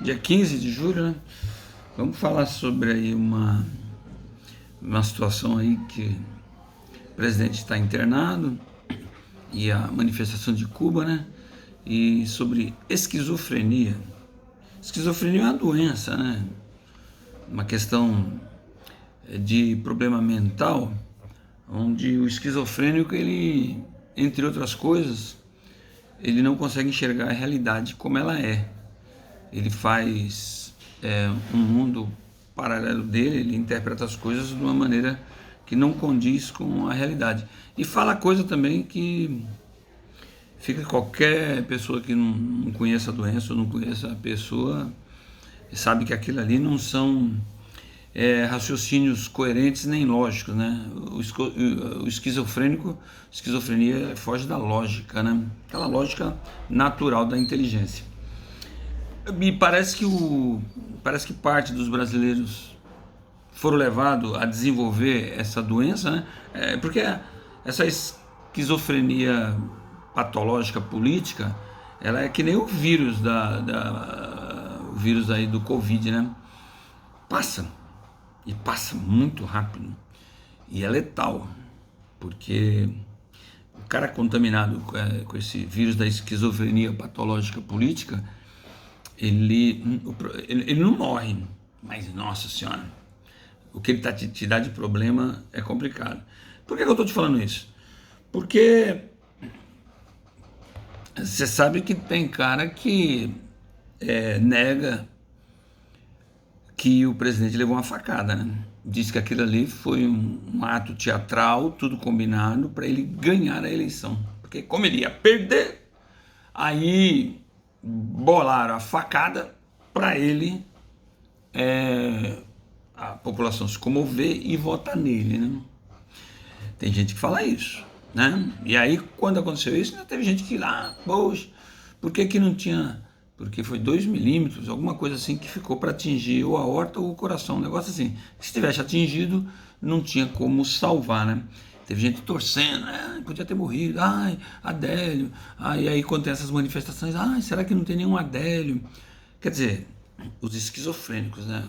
dia 15 de julho, né? Vamos falar sobre aí uma situação aí que o presidente está internado e a manifestação de Cuba, né? E sobre esquizofrenia. Esquizofrenia é uma doença, né? Uma questão de problema mental, onde o esquizofrênico, ele, entre outras coisas, ele não consegue enxergar a realidade como ela é. Ele faz um mundo paralelo dele, ele interpreta as coisas de uma maneira que não condiz com a realidade. E fala coisa também que fica qualquer pessoa que não conheça a doença ou não conheça a pessoa, sabe que aquilo ali não são raciocínios coerentes nem lógicos, né? O esquizofrenia foge da lógica, né? Aquela lógica natural da inteligência. Me parece que parte dos brasileiros foram levados a desenvolver essa doença, né? Porque essa esquizofrenia patológica política, ela é que nem o vírus o vírus aí do Covid, né? Passa, e passa muito rápido, e é letal, porque o cara contaminado com esse vírus da esquizofrenia patológica política, ele não morre, mas nossa senhora, o que ele te dá de problema é complicado. Por que eu estou te falando isso? Porque você sabe que tem cara que nega que o presidente levou uma facada, né? Diz que aquilo ali foi um ato teatral, tudo combinado para ele ganhar a eleição. Porque como ele ia perder, aí bolaram a facada para ele, a população se comover e votar nele, né? Tem gente que fala isso, né? E aí, quando aconteceu isso, teve gente que lá, poxa, por que não tinha? Porque foi 2 milímetros, alguma coisa assim, que ficou para atingir ou a aorta ou o coração, um negócio assim. Se tivesse atingido, não tinha como salvar, né? Teve gente torcendo, podia ter morrido, ai, Adélio. E aí quando tem essas manifestações, ai, será que não tem nenhum Adélio? Quer dizer, os esquizofrênicos, né?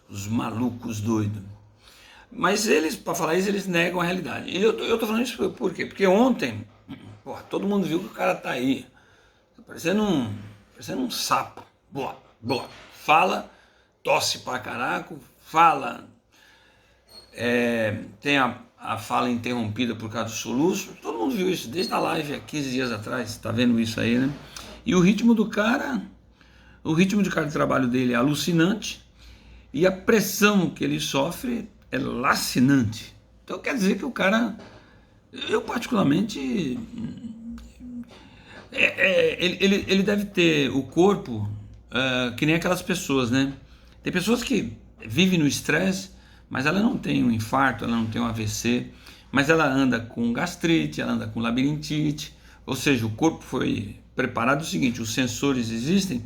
Os malucos doidos. Mas eles, para falar isso, eles negam a realidade. E eu tô falando isso por quê? Porque ontem, porra, todo mundo viu que o cara tá aí, parecendo um sapo. Boa, boa. Fala, tosse pra caraco, fala, tem a fala interrompida por causa do soluço. Todo mundo viu isso desde a live há 15 dias atrás, tá vendo isso aí, né? E o ritmo de trabalho dele é alucinante e a pressão que ele sofre é lacinante. Então quer dizer que o cara, eu particularmente, ele deve ter o corpo que nem aquelas pessoas, né? Tem pessoas que vivem no estresse, mas ela não tem um infarto, ela não tem um AVC, mas ela anda com gastrite, ela anda com labirintite, ou seja, o corpo foi preparado o seguinte, os sensores existem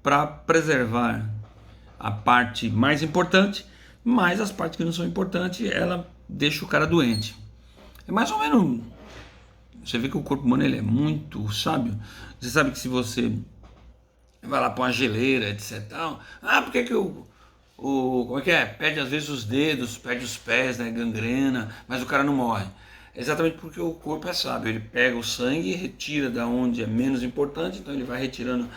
para preservar a parte mais importante, mas as partes que não são importantes, ela deixa o cara doente. É mais ou menos. Você vê que o corpo humano ele é muito sábio. Você sabe que se você vai lá para uma geleira, etc. Por que como é que é? Perde às vezes os dedos, perde os pés, né? Gangrena, mas o cara não morre. É exatamente porque o corpo é sábio. Ele pega o sangue e retira da onde é menos importante, então ele vai retirando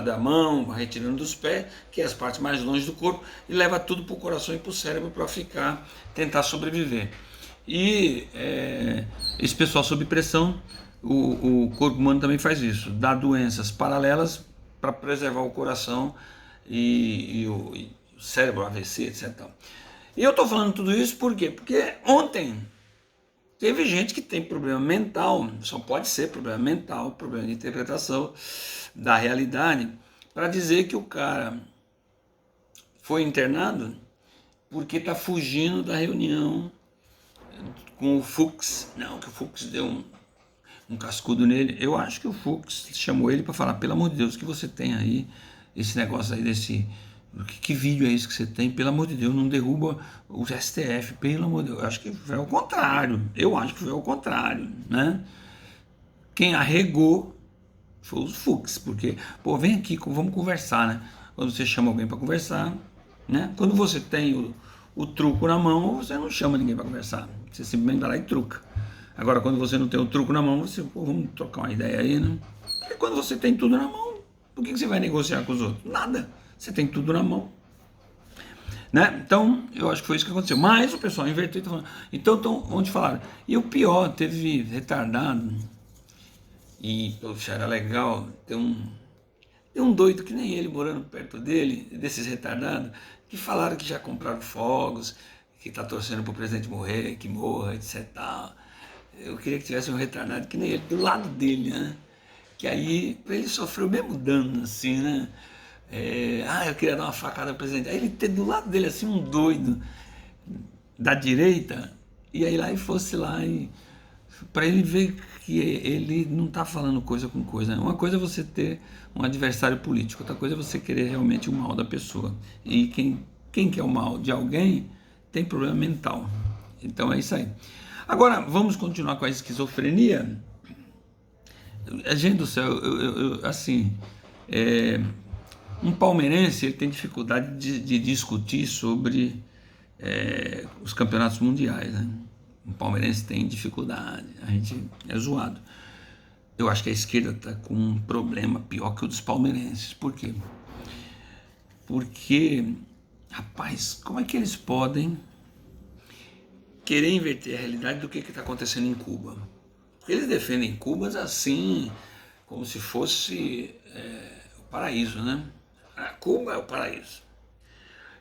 da mão, vai retirando dos pés, que é as partes mais longe do corpo, e leva tudo para o coração e para o cérebro para tentar sobreviver. E esse pessoal sob pressão, o corpo humano também faz isso, dá doenças paralelas para preservar o coração e o cérebro, AVC, etc. E eu estou falando tudo isso por quê? Porque ontem teve gente que tem problema mental, só pode ser problema mental, problema de interpretação da realidade, para dizer que o cara foi internado porque está fugindo da reunião com o Fux. Não, que o Fux deu um cascudo nele. Eu acho que o Fux chamou ele para falar, pelo amor de Deus, o que você tem aí, esse negócio aí desse... Que vídeo é esse que você tem? Pelo amor de Deus, não derruba o STF, pelo amor de Deus. Eu acho que foi ao contrário. Eu acho que foi ao contrário, né? Quem arregou Foi os Fux, porque, pô, vem aqui, vamos conversar, né? Quando você chama alguém para conversar, né? Quando você tem o truco na mão, você não chama ninguém para conversar. Você simplesmente vai lá e truca. Agora, quando você não tem o truco na mão, você, pô, vamos trocar uma ideia aí, né? Porque quando você tem tudo na mão, por que você vai negociar com os outros? Nada. Você tem tudo na mão. Né? Então, eu acho que foi isso que aconteceu. Mas o pessoal inverteu e tá falando. Então, onde falaram? E o pior, teve retardado. E, poxa, era legal. Tem um doido que nem ele morando perto dele, desses retardados, que falaram que já compraram fogos, que tá torcendo pro presidente morrer, que morra, etc. Tal. Eu queria que tivesse um retardado que nem ele, do lado dele, né? Que aí, pra ele sofrer o mesmo dano, assim, né? Eu queria dar uma facada no presidente. Aí ele ter do lado dele, assim, um doido da direita, e aí lá e fosse lá e para ele ver que ele não está falando coisa com coisa. Uma coisa é você ter um adversário político, outra coisa é você querer realmente o mal da pessoa. E quem quer o mal de alguém tem problema mental. Então é isso aí. Agora, vamos continuar com a esquizofrenia. Gente do céu, assim, um palmeirense ele tem dificuldade de discutir sobre os campeonatos mundiais, né? O palmeirense tem dificuldade, a gente é zoado. Eu acho que a esquerda está com um problema pior que o dos palmeirenses. Por quê? Porque, rapaz, como é que eles podem querer inverter a realidade do que está acontecendo em Cuba? Eles defendem Cuba assim, como se fosse o paraíso, né? Cuba é o paraíso.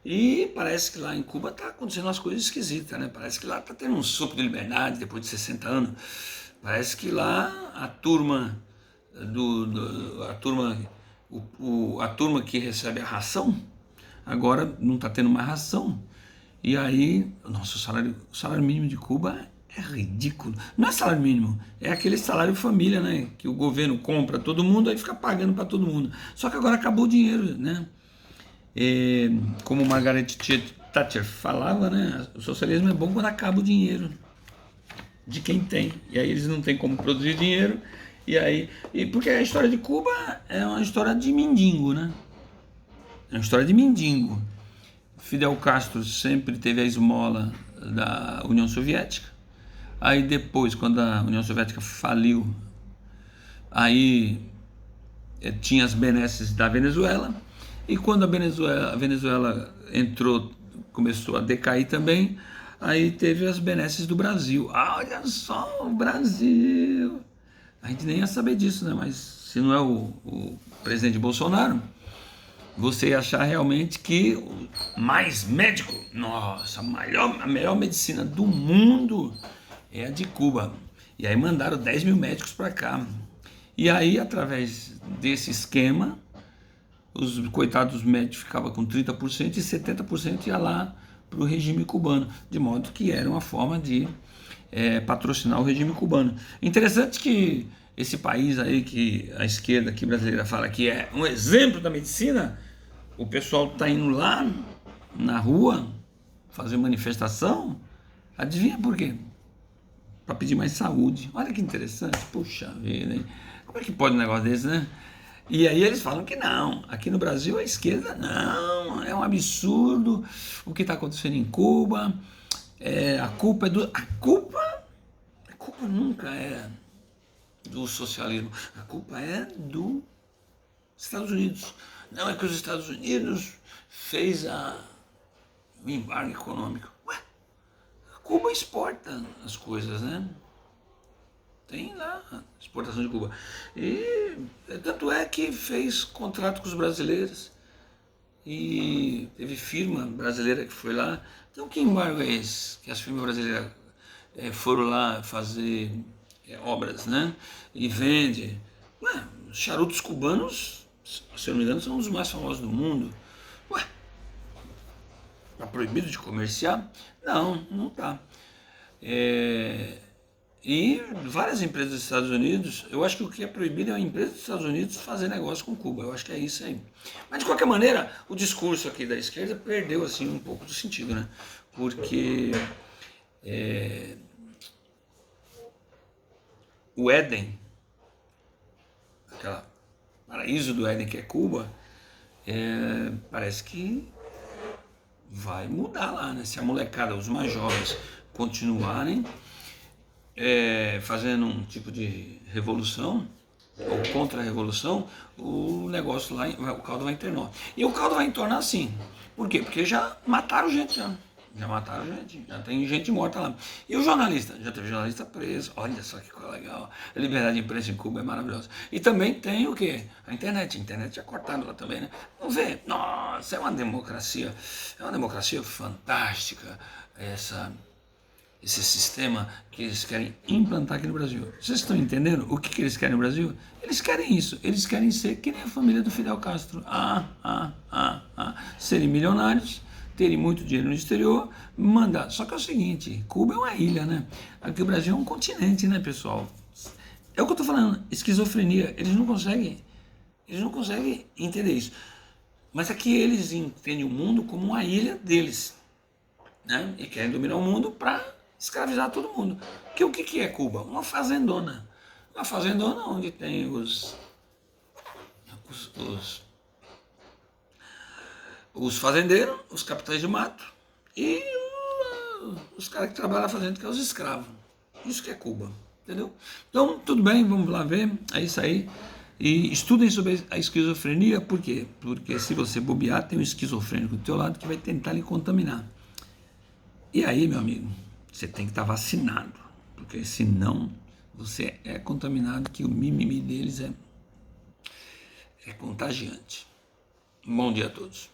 E parece que lá em Cuba está acontecendo umas coisas esquisitas, né? Parece que lá está tendo um sopro de liberdade depois de 60 anos. Parece que lá a turma a turma que recebe a ração agora não está tendo mais ração. E aí, nossa, o salário mínimo de Cuba é ridículo. Não é salário mínimo, é aquele salário família, né? Que o governo compra todo mundo, aí fica pagando para todo mundo. Só que agora acabou o dinheiro, né? Como Margaret Thatcher falava, né? O socialismo é bom quando acaba o dinheiro de quem tem. E aí eles não têm como produzir dinheiro. Porque a história de Cuba é uma história de mendigo, né? É uma história de mendigo. Fidel Castro sempre teve a esmola da União Soviética. Aí depois, quando a União Soviética faliu, aí tinha as benesses da Venezuela. E quando a Venezuela entrou, começou a decair também, aí teve as benesses do Brasil. Olha só o Brasil! A gente nem ia saber disso, né? Mas se não é o presidente Bolsonaro, você ia achar realmente que mais médico, nossa, a melhor medicina do mundo é a de Cuba. E aí mandaram 10 mil médicos para cá. E aí, através desse esquema, os coitados médicos ficavam com 30% e 70% ia lá para o regime cubano, de modo que era uma forma de patrocinar o regime cubano. Interessante que esse país aí que a esquerda aqui brasileira fala que é um exemplo da medicina, o pessoal está indo lá na rua fazer manifestação, adivinha por quê? Para pedir mais saúde. Olha que interessante, puxa vida, hein? Como é que pode um negócio desse, né? E aí eles falam que não, aqui no Brasil a esquerda não, é um absurdo o que está acontecendo em Cuba, a culpa é do... A culpa nunca é do socialismo, a culpa é dos Estados Unidos. Não, é que os Estados Unidos fez o embargo econômico. Ué, Cuba exporta as coisas, né? Tem lá a exportação de Cuba. E tanto é que fez contrato com os brasileiros. E teve firma brasileira que foi lá. Então que embargo é esse? Que as firmas brasileiras foram lá fazer obras, né? E vende. Ué, os charutos cubanos, se eu não me engano, são os mais famosos do mundo. Ué, tá proibido de comerciar? Não, não tá. E várias empresas dos Estados Unidos, eu acho que o que é proibido é a empresa dos Estados Unidos fazer negócio com Cuba, eu acho que é isso aí. Mas de qualquer maneira, o discurso aqui da esquerda perdeu assim um pouco do sentido, né? Porque o Éden, paraíso do Éden, que é Cuba, parece que vai mudar lá, né? Se a molecada, os mais jovens, continuarem fazendo um tipo de revolução, ou contra-revolução, o negócio lá, o caldo vai entornar. E o caldo vai entornar assim. Por quê? Porque já mataram gente, já mataram gente, já tem gente morta lá. E o jornalista? Já teve jornalista preso, olha só que coisa legal. A liberdade de imprensa em Cuba é maravilhosa. E também tem o quê? A internet é cortada lá também, né? Vamos ver, nossa, é uma democracia fantástica, esse sistema que eles querem implantar aqui no Brasil. Vocês estão entendendo o que eles querem no Brasil? Eles querem isso, eles querem ser que nem a família do Fidel Castro. Serem milionários, terem muito dinheiro no exterior, mandar. Só que é o seguinte, Cuba é uma ilha, né? Aqui o Brasil é um continente, né, pessoal? É o que eu estou falando, esquizofrenia. Eles não conseguem entender isso. Mas aqui eles entendem o mundo como uma ilha deles, né? E querem dominar o mundo para escravizar todo mundo. Que o que é Cuba? Uma fazendona. Uma fazendona onde tem os fazendeiros, os capitães de mato e os caras que trabalham na fazenda, que é os escravos. Isso que é Cuba, entendeu? Então, tudo bem, vamos lá ver, é isso aí. E estudem sobre a esquizofrenia, por quê? Porque se você bobear, tem um esquizofrênico do teu lado que vai tentar lhe contaminar. E aí, meu amigo, você tem que estar vacinado, porque senão você é contaminado, que o mimimi deles é contagiante. Bom dia a todos.